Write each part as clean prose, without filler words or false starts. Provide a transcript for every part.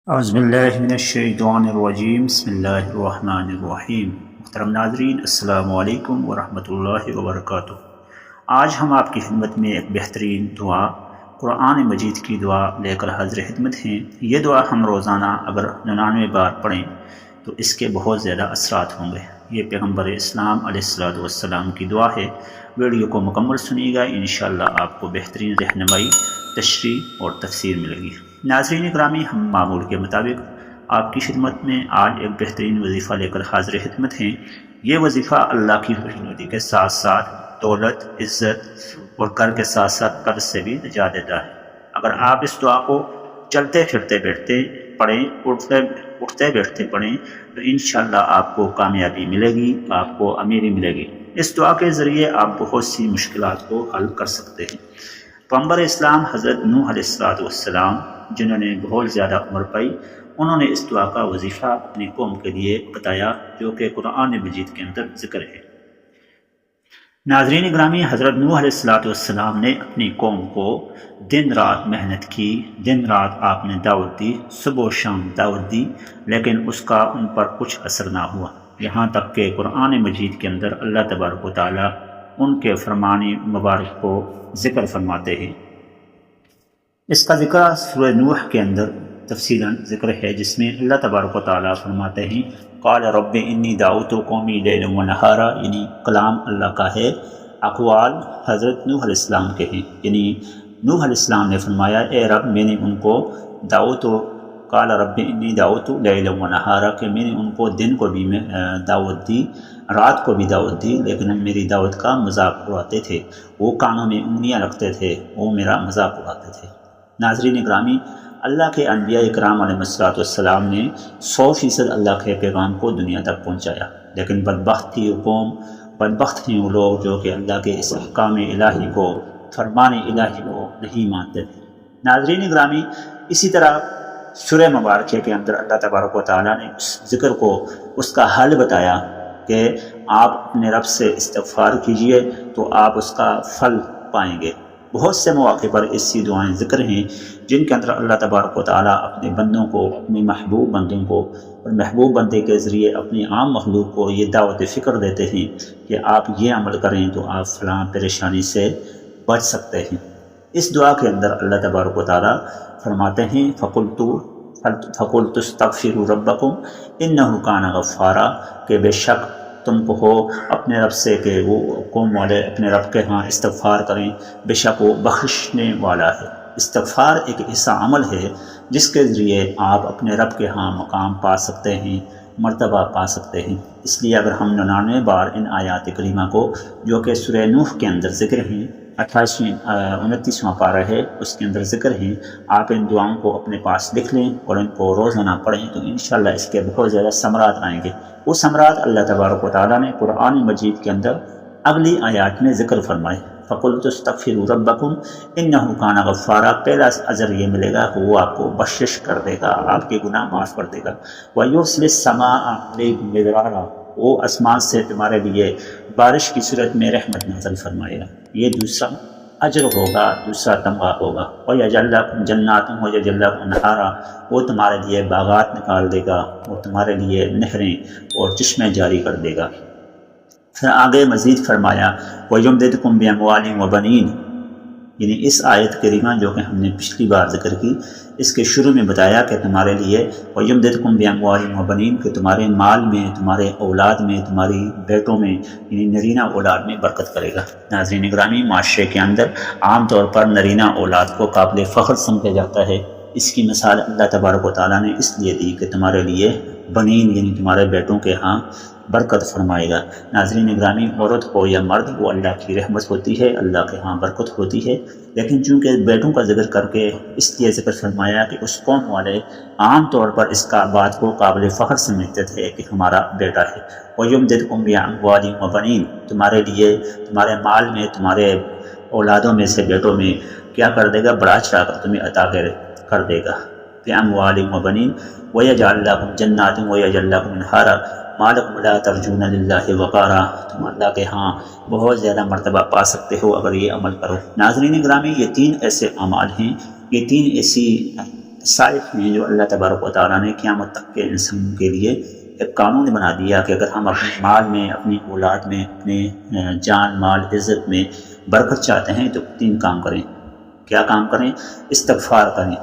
اعوذ باللہ من الشیطان الرجیم بسم اللہ الرحمن الرحیم۔ محترم ناظرین، السلام علیکم ورحمۃ اللہ وبرکاتہ۔ آج ہم آپ کی خدمت میں ایک بہترین دعا، قرآن مجید کی دعا لے کر حاضر خدمت ہیں۔ یہ دعا ہم روزانہ اگر 99 بار پڑھیں تو اس کے بہت زیادہ اثرات ہوں گے۔ یہ پیغمبر اسلام علیہ السلام کی دعا ہے۔ ویڈیو کو مکمل سنیے گا، انشاءاللہ آپ کو بہترین رہنمائی، تشریح اور تفسیر ملے گی۔ ناظرین گرامی، ہم معمول کے مطابق آپ کی خدمت میں آج ایک بہترین وظیفہ لے کر حاضر خدمت ہیں۔ یہ وظیفہ اللہ کی خوشنودی کے ساتھ ساتھ دولت، عزت اور گھر کے ساتھ ساتھ قرض سے بھی نجات دیتا ہے۔ اگر آپ اس دعا کو چلتے پھرتے بیٹھتے پڑھیں، اٹھتے بیٹھتے پڑھیں تو انشاءاللہ آپ کو کامیابی ملے گی، آپ کو امیری ملے گی۔ اس دعا کے ذریعے آپ بہت سی مشکلات کو حل کر سکتے ہیں۔ پیغمبر اسلام حضرت نوح علیہ السلام، جنہوں نے بہت زیادہ عمر پائی، انہوں نے اس دعا کا وظیفہ اپنی قوم کے لیے بتایا، جو کہ قرآن مجید کے اندر ذکر ہے۔ ناظرین گرامی، حضرت نوح علیہ السلام نے اپنی قوم کو دن رات محنت کی، دن رات آپ نے دعوت دی، صبح و شام دعوت دی، لیکن اس کا ان پر کچھ اثر نہ ہوا، یہاں تک کہ قرآن مجید کے اندر اللہ تبارک و تعالیٰ ان کے فرمان مبارک کو ذکر فرماتے ہیں۔ اس کا ذکر سورہ نوح کے اندر تفصیلاً ذکر ہے، جس میں اللہ تبارک و تعالیٰ فرماتے ہیں قال رب انی دعوت قومی لیلا و نہارا، یعنی کلام اللہ کا ہے، اقوال حضرت نوح علیہ السلام کے ہیں۔ یعنی نوح علیہ السلام نے فرمایا، اے رب، میں نے ان کو دعوت قال رب انی دعوت لیلا و نہارا، کہ میں نے ان کو دن کو بھی دعوت دی، رات کو بھی دعوت دی، لیکن ہم میری دعوت کا مذاق اڑاتے تھے، وہ کانوں میں انگلیاں رکھتے تھے، وہ میرا مذاق اڑاتے تھے۔ ناظرین گرامی، اللہ کے انبیاء اکرام علیہ السلام نے 100% اللہ کے پیغام کو دنیا تک پہنچایا، لیکن بدبخت تھی وہ قوم، بدبخت ہیں وہ لوگ جو کہ اللہ کے اس احکام الہی کو، فرمان الہی کو نہیں مانتے تھے۔ ناظرین گرامی، اسی طرح سورہ مبارکہ کے اندر اللہ تبارک و تعالیٰ نے اس ذکر کو، اس کا حل بتایا کہ آپ اپنے رب سے استغفار کیجئے تو آپ اس کا پھل پائیں گے۔ بہت سے مواقع پر ایسی دعائیں ذکر ہیں جن کے اندر اللہ تبارک و تعالیٰ اپنے بندوں کو، اپنے محبوب بندوں کو، اور محبوب بندے کے ذریعے اپنی عام مخلوق کو یہ دعوت فکر دیتے ہیں کہ آپ یہ عمل کریں تو آپ فلاں پریشانی سے بچ سکتے ہیں۔ اس دعا کے اندر اللہ تبارک و تعالیٰ فرماتے ہیں فَقُلْتُ اسْتَغْفِرُوا رَبَّكُمْ إِنَّهُ كَانَ غَفَّارًا، کہ بے شک تم کہو اپنے رب سے کہ وہ قوم والے اپنے رب کے ہاں استغفار کریں، بے شک وہ بخشنے والا ہے۔ استغفار ایک ایسا عمل ہے جس کے ذریعے آپ اپنے رب کے ہاں مقام پا سکتے ہیں، مرتبہ پا سکتے ہیں۔ اس لیے اگر ہم 99 بار ان آیات کریمہ کو، جو کہ سورہ نوح کے اندر ذکر ہیں، 29واں پارہ ہے، اس کے اندر ذکر ہیں، آپ ان دعاؤں کو اپنے پاس لکھ لیں اور ان کو روزانہ پڑھیں تو انشاءاللہ اس کے بہت زیادہ ثمرات آئیں گے۔ وہ ثمرات اللہ تبارک و تعالیٰ نے قرآن مجید کے اندر اگلی آیات میں ذکر فرمائے۔ فَقُلْتُ اسْتَغْفِرُوا رَبَّكُمْ إِنَّهُ كَانَ غَفَّارًا، پہلا اجر یہ ملے گا کہ وہ آپ کو بخشش کر دے گا، آپ کے گناہ معاف کر دے گا۔ وَيُرْسِلِ السَّمَاءَ عَلَيْكُمْ مِدْرَارًا، وہ آسمان سے تمہارے لیے بارش کی صورت میں رحمت نازل فرمائے گا۔ یہ دوسرا اجر ہوگا، دوسرا تمغہ ہوگا۔ وَيَجْعَلْ لَكُمْ جَنَّاتٍ وَيَجْعَلْ لَكُمْ أَنْهَارًا، وہ تمہارے لیے باغات نکال دے گا اور تمہارے لیے نہریں اور چشمے جاری کر دے گا۔ پھر آگے مزید فرمایا وَيُمْدِدْكُمْ بِأَمْوَالٍ وَبَنِينَ، یعنی اس آیت کریمہ جو کہ ہم نے پچھلی بار ذکر کی، اس کے شروع میں بتایا کہ تمہارے لیے وَيُمْدِدْكُمْ بِأَمْوَالٍ وَبَنِينَ، کہ تمہارے مال میں، تمہارے اولاد میں، تمہاری بیٹوں میں، یعنی نرینہ اولاد میں برکت کرے گا۔ ناظرین گرامی، معاشرے کے اندر عام طور پر نرینہ اولاد کو قابل فخر سمجھا جاتا ہے۔ اس کی مثال اللہ تبارک و تعالیٰ نے اس لیے دی کہ تمہارے لیے بنین، یعنی تمہارے بیٹوں کے ہاں برکت فرمائے گا۔ ناظرین گرامی، عورت ہو یا مرد، وہ اللہ کی رحمت ہوتی ہے، اللہ کے ہاں برکت ہوتی ہے، لیکن چونکہ بیٹوں کا ذکر کر کے اس لیے ذکر فرمایا کہ اس قوم والے عام طور پر اس کا بات کو قابل فخر سمجھتے تھے کہ ہمارا بیٹا ہے۔ وَيُمْدِدْكُمْ بِأَمْوَالٍ وَبَنِينَ، تمہارے لیے تمہارے مال میں، تمہارے اولادوں میں سے بیٹوں میں کیا کر دے گا؟ بڑھا چڑھا کر تمہیں عطا کر دے گا۔ بِأَمْوَالٍ وَبَنِينَ وَيَجْعَلْ لَكُمْ جَنَّاتٍ وَيَجْعَلْ لَكُمْ أَنْهَارًا مَا لَكُمْ لَا تَرْجُونَ لِلَّهِ وَقَارًا، تم اللہ کے ہاں بہت زیادہ مرتبہ پا سکتے ہو اگر یہ عمل کرو۔ ناظرین گرامی، یہ 3 ایسے اعمال ہیں، یہ 3 ایسی صالح ہیں جو اللہ تبارک و تعالیٰ نے قیامت تک کے انسانوں کے لیے ایک قانون بنا دیا کہ اگر ہم اپنے مال میں، اپنی اولاد میں، اپنے جان مال عزت میں برکت چاہتے ہیں تو 3 کام کریں۔ کیا کام کریں؟ استغفار کریں۔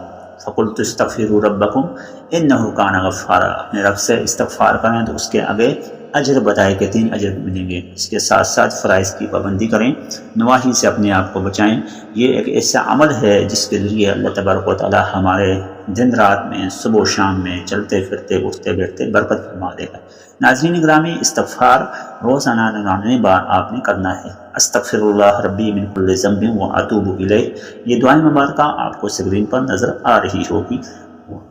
فَقُلْتُ اسْتَغْفِرُوا رَبَّكُمْ إِنَّهُ كَانَ غَفَّارًا، اپنے رب سے استغفار کریں تو اس کے آگے اجر بتائے کہ 3 اجر ملیں گے۔ اس کے ساتھ ساتھ فرائض کی پابندی کریں، نواہی سے اپنے آپ کو بچائیں۔ یہ ایک ایسا عمل ہے جس کے ذریعے اللہ تبارک و تعالیٰ ہمارے دن رات میں، صبح و شام میں، چلتے پھرتے اٹھتے بیٹھتے برکت فرما دے گا۔ ناظرین گرامی، استغفار روزانہ 99 بار آپ نے کرنا ہے۔ استغفر اللہ ربی من کل ذنب واتوب الیہ، یہ دعائیں مبارکہ آپ کو اسکرین پر نظر آ رہی ہوگی۔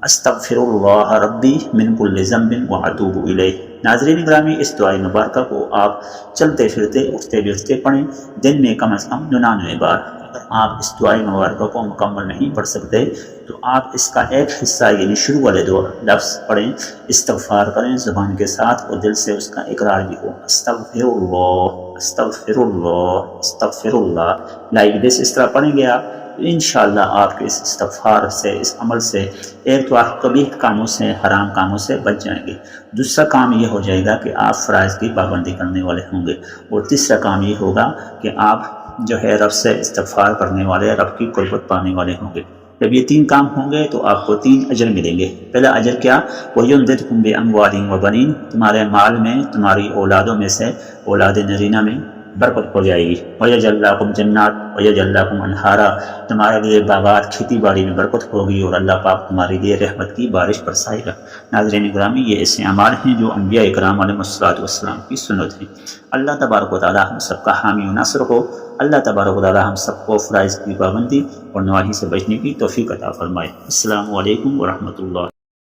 استغفر اللہ ربی من کل ذنب واتوب الیہ۔ ناظرین گرامی، اس دعائیں مبارکہ کو آپ چلتے پھرتے اٹھتے بیٹھتے پڑھیں، دن میں کم از کم 99 بار۔ اگر آپ اس دعائیں مبارکہ کو مکمل نہیں پڑھ سکتے تو آپ اس کا ایک حصہ یعنی شروع والے 2 لفظ پڑھیں، استغفار کریں زبان کے ساتھ اور دل سے اس کا اقرار بھی ہو۔ استغفر اللہ، استغفر اللہ، استغفر اللہ، لائک دس، اس طرح پڑھیں گے آپ تو انشاءاللہ آپ کے اس استغفار سے، اس عمل سے، ایک تو آپ قبیح کاموں سے، حرام کاموں سے بچ جائیں گے۔ دوسرا کام یہ ہو جائے گا کہ آپ فرائض کی پابندی کرنے والے ہوں گے، اور تیسرا کام یہ ہوگا کہ آپ جو ہے رب سے استغفار کرنے والے، رب کی قربت پانے والے ہوں گے۔ جب یہ 3 کام ہوں گے تو آپ کو 3 اجر ملیں گے۔ پہلا اجر کیا؟ وَيُمْدِدْكُمْ بِأَمْوَالٍ وَبَنِينَ، تمہارے مال میں، تمہاری اولادوں میں سے، اولاد نرینہ میں برکت ہو جائے گی۔ وَيَجْعَلْ لَكُمْ جَنَّاتٍ وَيَجْعَلْ لَكُمْ أَنْهَارًا، تمہارے لیے باغات، کھیتی باڑی میں برکت ہوگی اور اللہ پاک تمہارے لیے رحمت کی بارش برسائے گا۔ ناظرین گرامی، یہ ایسے اعمال ہیں جو انبیاء اکرام علیہ السلام کی سنت ہیں۔ اللہ تبارک و تعالی ہم سب کا حامی و ناصر ہو۔ اللہ تبارک و تعالی ہم سب کو فرائض کی پابندی اور نواہی سے بچنے کی توفیق عطا فرمائے۔ السلام علیکم ورحمۃ اللہ۔